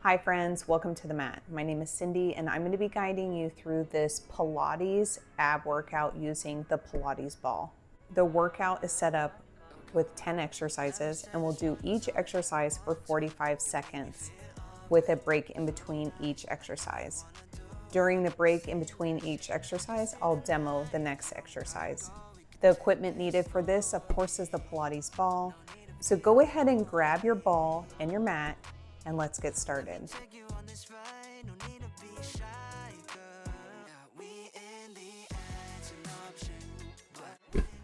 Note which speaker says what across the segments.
Speaker 1: Hi friends, welcome to the mat. My name is Cindy and I'm going to be guiding you through this Pilates ab workout using the Pilates ball. The workout is set up with 10 exercises and we'll do each exercise for 45 seconds with a break in between each exercise. During the break in between each exercise, I'll demo the next exercise. The equipment needed for this, of course, is the Pilates ball. So go ahead and grab your ball and your mat and let's get started.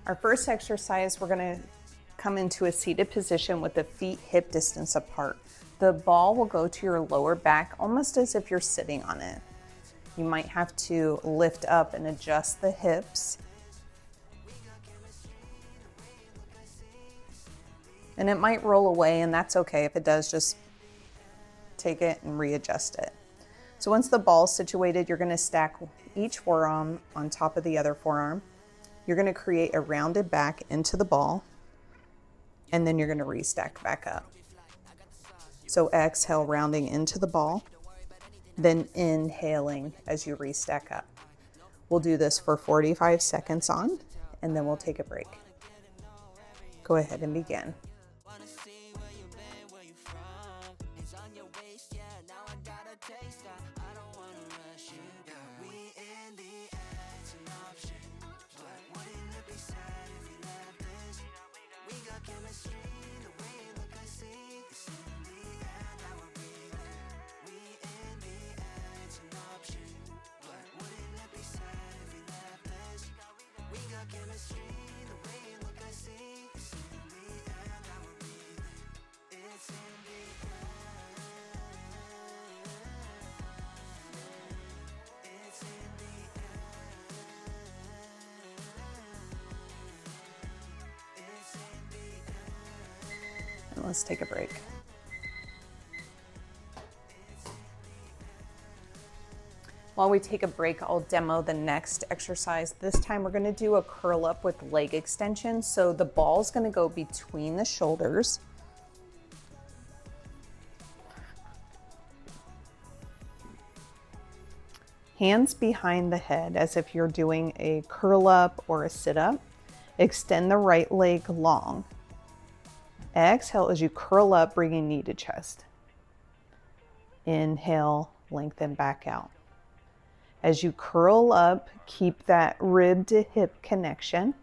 Speaker 1: Our first exercise, we're going to come into a seated position with the feet hip distance apart. The ball will go to your lower back almost as if you're sitting on it. You might have to lift up and adjust the hips. And it might roll away, and that's okay. If it does, just take it and readjust it. So once the ball's situated, you're going to stack each forearm on top of the other forearm. You're going to create a rounded back into the ball, and then you're going to restack back up. So exhale, rounding into the ball, then inhaling as you restack up. We'll do this for 45 seconds on, and then we'll take a break. Go ahead and begin. And let's take a break. While we take a break, I'll demo the next exercise. This time we're going to do a curl up with leg extension. So the ball's going to go between the shoulders. Hands behind the head as if you're doing a curl up or a sit up. Extend the right leg long. Exhale as you curl up, bringing knee to chest. Inhale, lengthen back out. As you curl up, keep that rib to hip connection.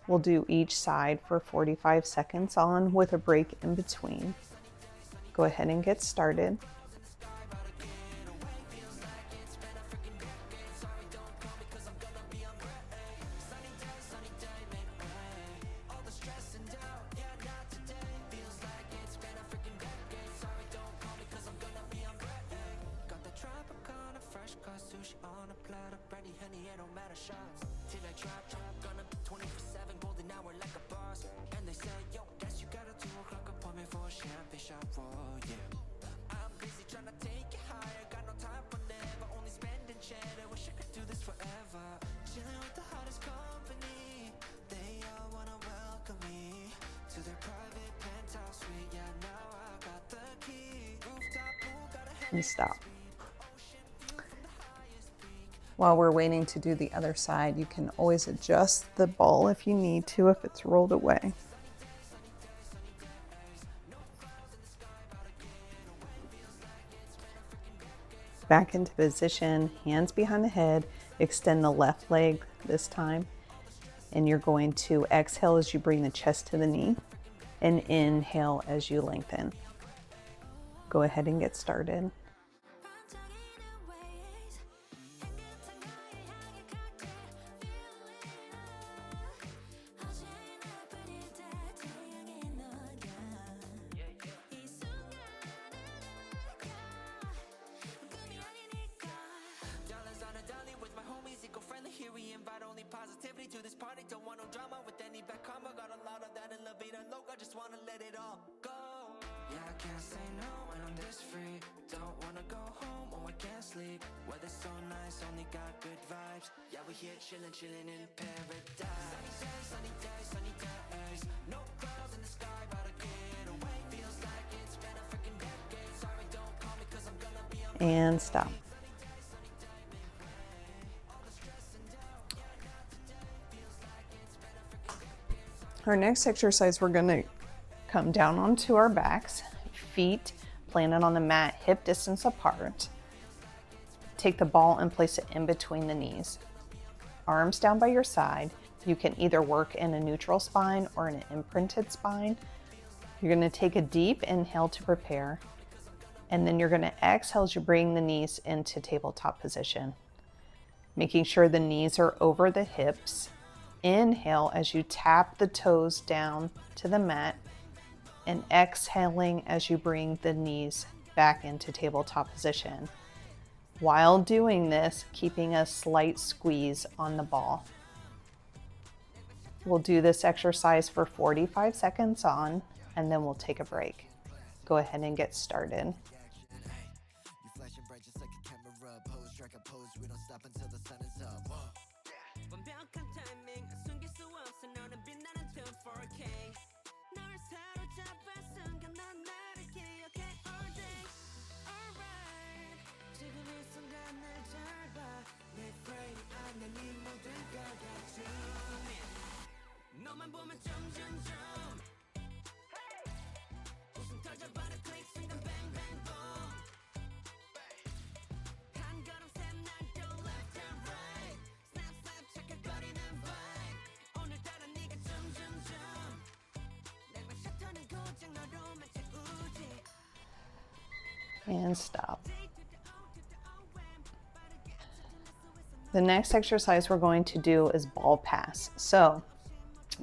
Speaker 1: We'll do each side for 45 seconds on with a break in between. Go ahead and get started. And stop. While we're waiting to do the other side, you can always adjust the ball if you need to, if it's rolled away. Back into position, hands behind the head, extend the left leg this time, and you're going to exhale as you bring the chest to the knee, and inhale as you lengthen. Go ahead and get started. Positivity to this party, don't want no drama with any bad karma. Got a lot of that in La Vida Loca, just wanna let it all go. Yeah, I can't say no when I'm this free. Don't wanna go home, oh I can't sleep. Weather's so nice, only got good vibes. Yeah, we here chillin', chillin' in paradise. Sunny days, sunny days, sunny days. No problem. And stop. Our next exercise, we're going to come down onto our backs, feet planted on the mat, hip distance apart. Take the ball and place it in between the knees. Arms down by your side. You can either work in a neutral spine or an imprinted spine. You're going to take a deep inhale to prepare, and then you're going to exhale as you bring the knees into tabletop position, making sure the knees are over the hips. Inhale as you tap the toes down to the mat, and exhaling as you bring the knees back into tabletop position. While doing this, keeping a slight squeeze on the ball. We'll do this exercise for 45 seconds on, and then we'll take a break. Go ahead and get started. And stop. The next exercise we're going to do is ball pass. So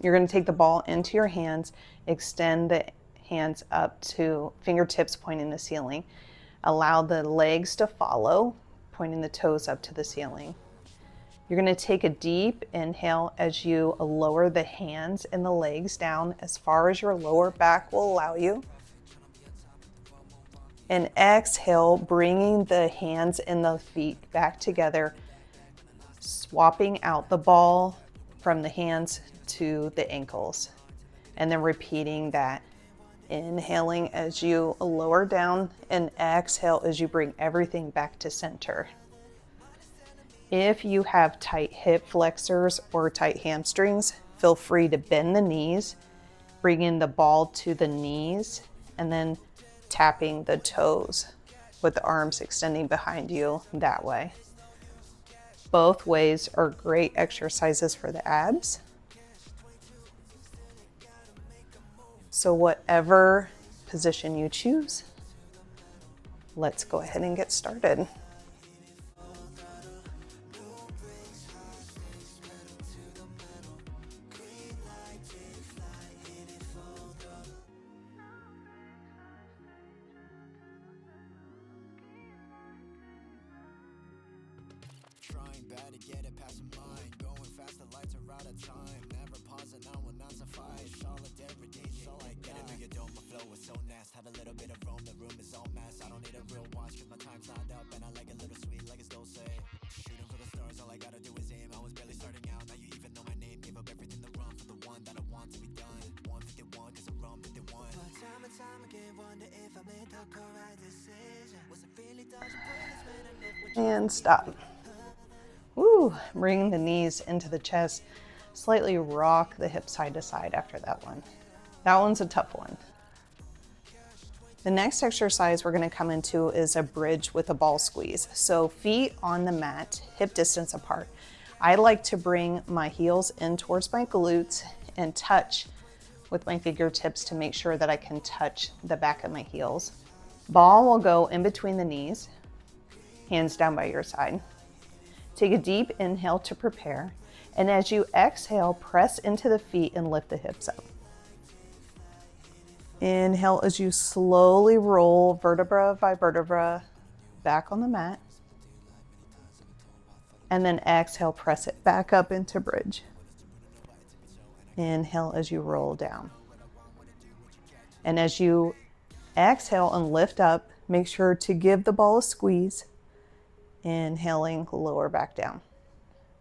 Speaker 1: you're going to take the ball into your hands, extend the hands up to fingertips pointing the ceiling. Allow the legs to follow, pointing the toes up to the ceiling. You're going to take a deep inhale as you lower the hands and the legs down as far as your lower back will allow you. And exhale, bringing the hands and the feet back together, swapping out the ball from the hands to the ankles, and then repeating that. Inhaling as you lower down and exhale as you bring everything back to center. If you have tight hip flexors or tight hamstrings, feel free to bend the knees, bringing the ball to the knees, and then tapping the toes with the arms extending behind you that way. Both ways are great exercises for the abs. So whatever position you choose, let's go ahead and get started.
Speaker 2: Trying bad to get it past the mind. Going fast, the lights are out of time. Never pausing, I will not suffice. Solidarity is all I got. Get into your dome, my flow is so nasty. Have a little bit of room, the room is all mass. I don't need a real watch, cause my time's lined up. And I like a little sweet, like it's dulce. Shooting for the stars, all I gotta do is aim. I was barely starting out, now you even know my name. Gave up everything to run for the one that I want to be done. 151, cause I run 51. But time and time again, wonder if I made the correct decision. Was it really dodging bullets when I lived with you?
Speaker 1: And stop. Woo, bring the knees into the chest. Slightly rock the hips side to side after that one. That one's a tough one. The next exercise we're going to come into is a bridge with a ball squeeze. So feet on the mat, hip distance apart. I like to bring my heels in towards my glutes and touch with my fingertips to make sure that I can touch the back of my heels. Ball will go in between the knees, hands down by your side. Take a deep inhale to prepare, and as you exhale, press into the feet and lift the hips up. Inhale as you slowly roll vertebra by vertebra back on the mat, and then exhale, press it back up into bridge. Inhale as you roll down. And as you exhale and lift up, make sure to give the ball a squeeze. Inhaling, lower back down.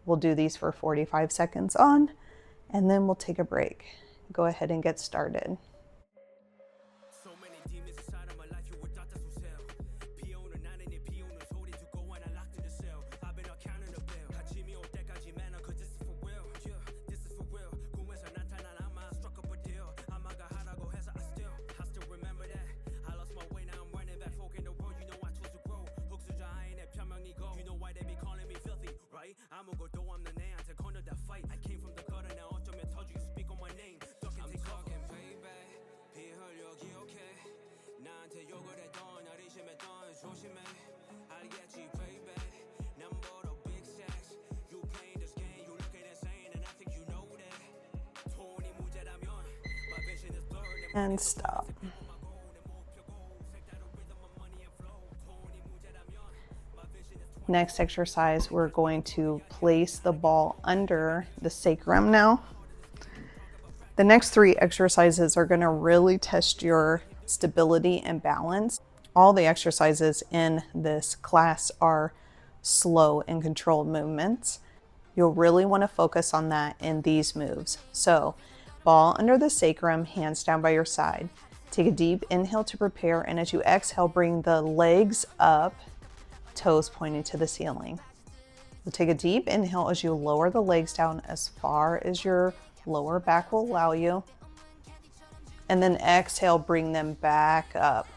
Speaker 1: We'll do these for 45 seconds on, and then we'll take a break. Go ahead and get started. And stop. Next exercise, we're going to place the ball under the sacrum now. The next 3 exercises are going to really test your stability and balance. All the exercises in this class are slow and controlled movements. You'll really want to focus on that in these moves. So, ball under the sacrum, hands down by your side. Take a deep inhale to prepare, and as you exhale, bring the legs up, toes pointing to the ceiling. You'll take a deep inhale as you lower the legs down as far as your lower back will allow you. And then exhale, bring them back up.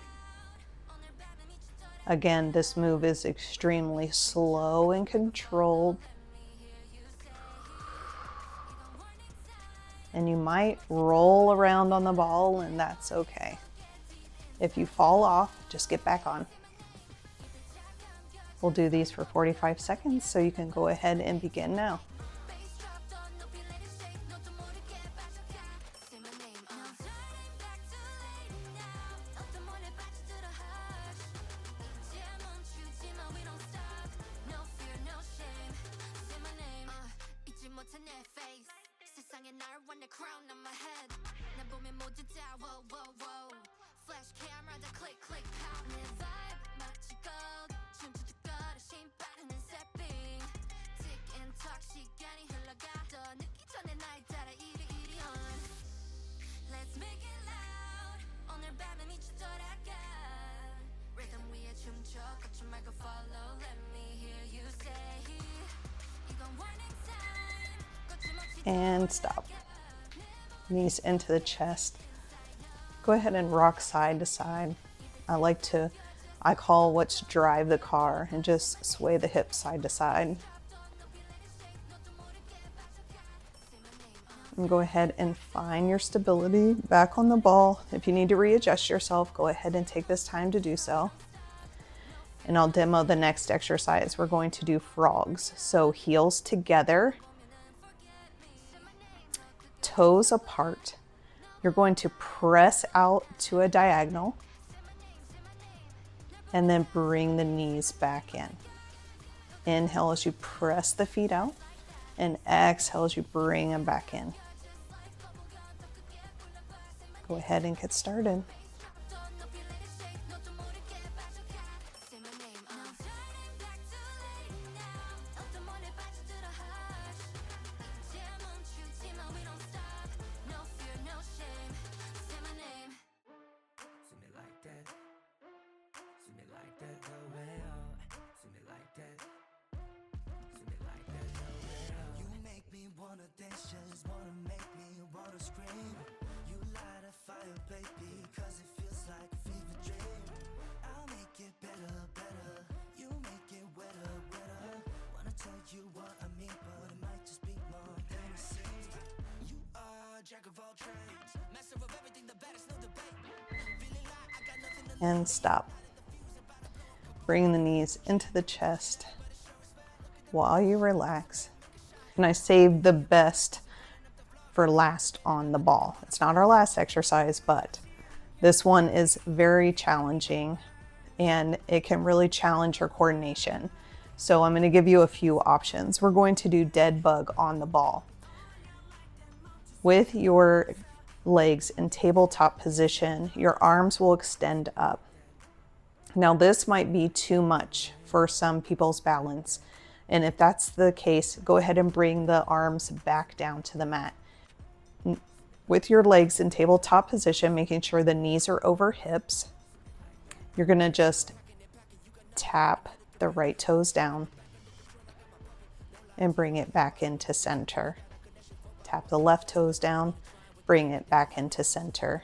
Speaker 1: Again, this move is extremely slow and controlled. And you might roll around on the ball, and that's okay. If you fall off, just get back on. We'll do these for 45 seconds, so you can go ahead and begin now. And stop. Knees into the chest. Go ahead and rock side to side. I call what's drive the car, and just sway the hips side to side. And go ahead and find your stability back on the ball. If you need to readjust yourself, go ahead and take this time to do so. And I'll demo the next exercise. We're going to do frogs. So heels together, toes apart. You're going to press out to a diagonal and then bring the knees back in. Inhale as you press the feet out, and exhale as you bring them back in. Go ahead and get started. And stop. Bring the knees into the chest while you relax. And I saved the best for last on the ball. It's not our last exercise, but this one is very challenging and it can really challenge your coordination. So I'm going to give you a few options. We're going to do dead bug on the ball. With your legs in tabletop position, your arms will extend up. Now this might be too much for some people's balance. And if that's the case, go ahead and bring the arms back down to the mat. With your legs in tabletop position, making sure the knees are over hips, you're gonna just tap the right toes down and bring it back into center. Tap the left toes down, bring it back into center.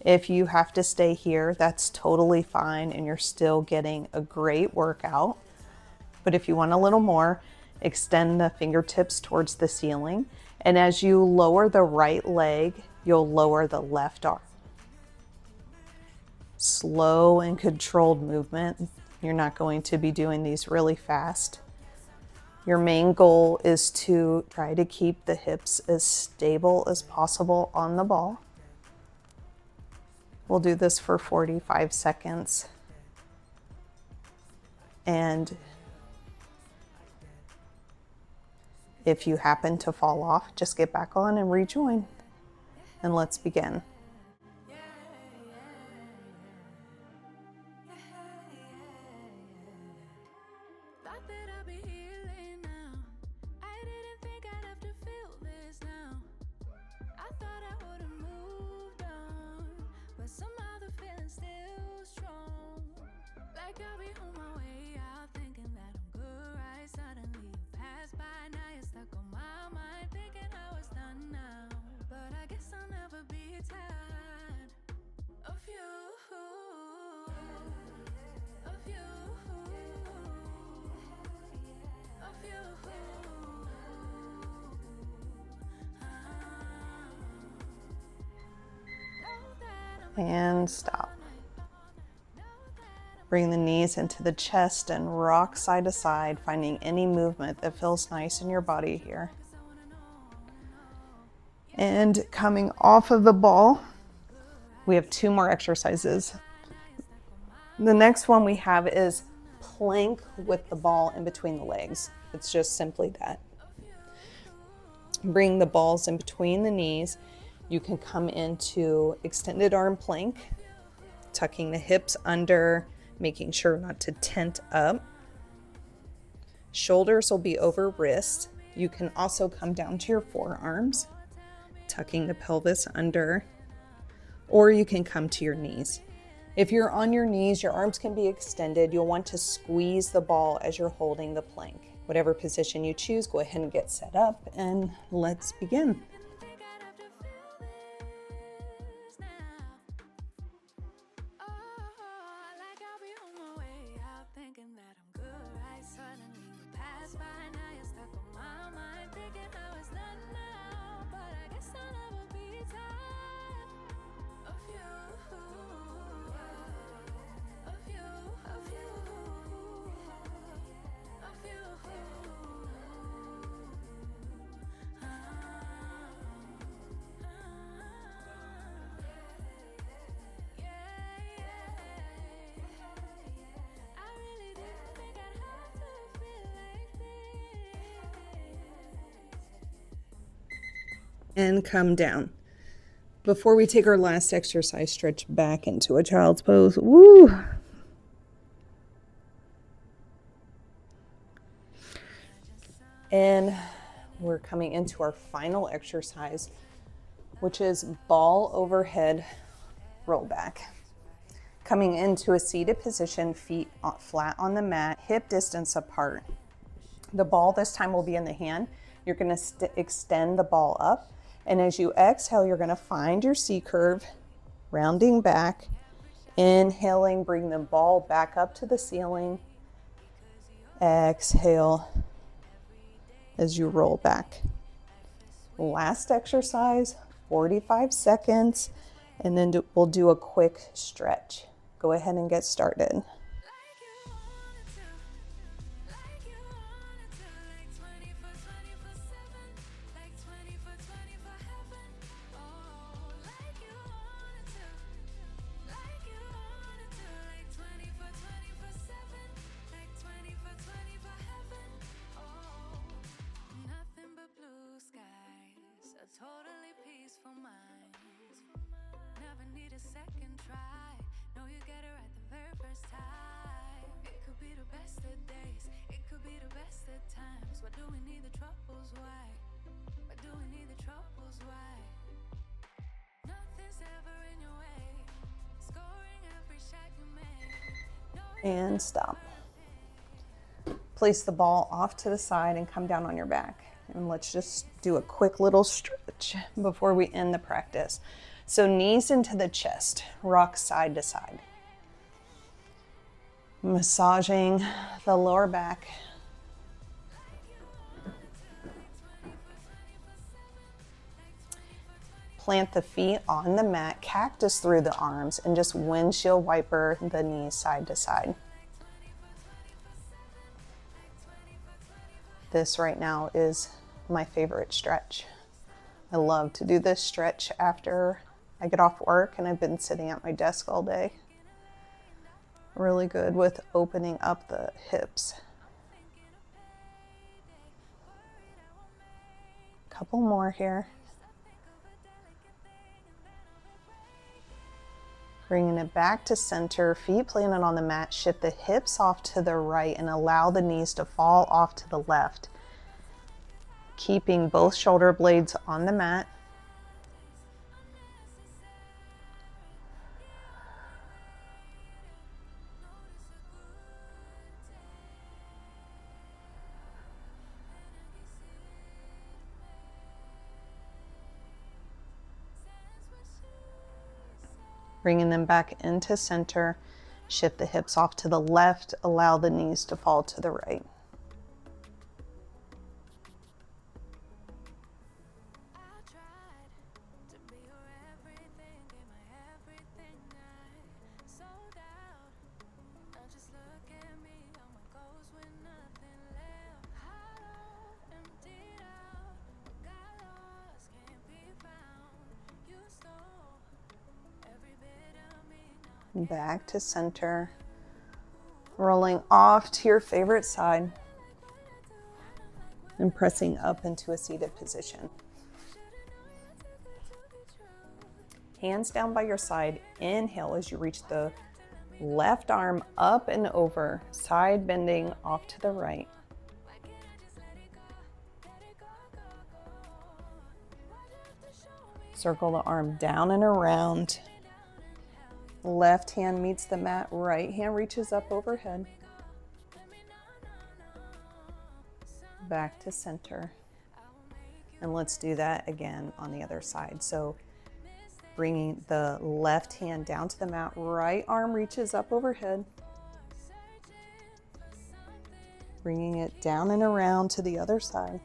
Speaker 1: If you have to stay here, that's totally fine and you're still getting a great workout. But if you want a little more, extend the fingertips towards the ceiling. And as you lower the right leg, you'll lower the left arm. Slow and controlled movement. You're not going to be doing these really fast. Your main goal is to try to keep the hips as stable as possible on the ball. We'll do this for 45 seconds. And if you happen to fall off, just get back on and rejoin. And let's begin. And stop. Bring the knees into the chest and rock side to side, finding any movement that feels nice in your body here. And coming off of the ball, we have 2 more exercises. The next one we have is plank with the ball in between the legs. It's just simply that. Bring the balls in between the knees. You can come into extended arm plank, tucking the hips under, making sure not to tent up. Shoulders will be over wrists. You can also come down to your forearms, tucking the pelvis under, or you can come to your knees. If you're on your knees, your arms can be extended. You'll want to squeeze the ball as you're holding the plank. Whatever position you choose, go ahead and get set up and let's begin. And come down. Before we take our last exercise, stretch back into a child's pose. Woo! And we're coming into our final exercise, which is ball overhead roll back. Coming into a seated position, feet flat on the mat, hip distance apart. The ball this time will be in the hand. You're going to extend the ball up. And as you exhale, you're going to find your C curve, rounding back, inhaling, bring the ball back up to the ceiling. Exhale as you roll back. Last exercise, 45 seconds, and then we'll do a quick stretch. Go ahead and get started.
Speaker 3: Totally peaceful mind. Never need a second try. Know you get it right the very first time. It could be the best of days. It could be the best of times. Why do we need the troubles? Why? Why do we need the troubles? Why? Nothing's ever in your way. Scoring every shot you make.
Speaker 1: And stop. Place the ball off to the side and come down on your back. And let's just do a quick little stretch before we end the practice. So knees into the chest, rock side to side. Massaging the lower back. Plant the feet on the mat, cactus through the arms, and just windshield wiper the knees side to side. This right now is my favorite stretch. I love to do this stretch after I get off work and I've been sitting at my desk all day. Really good with opening up the hips. Couple more here. Bringing it back to center, feet planted on the mat, shift the hips off to the right and allow the knees to fall off to the left. Keeping both shoulder blades on the mat. Bringing them back into center, shift the hips off to the left, allow the knees to fall to the right. Back to center, rolling off to your favorite side and pressing up into a seated position. Hands down by your side, inhale as you reach the left arm up and over, side bending off to the right. Circle the arm down and around. Left hand meets the mat, right hand reaches up overhead. Back to center. And let's do that again on the other side. So bringing the left hand down to the mat, right arm reaches up overhead. Bringing it down and around to the other side.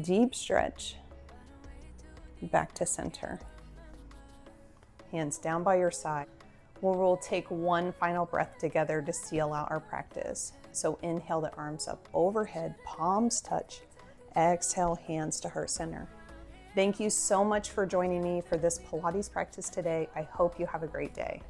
Speaker 1: Deep stretch. Back to center. Hands down by your side. We'll take one final breath together to seal out our practice. So inhale the arms up overhead, palms touch. Exhale, hands to heart center. Thank you so much for joining me for this Pilates practice today. I hope you have a great day.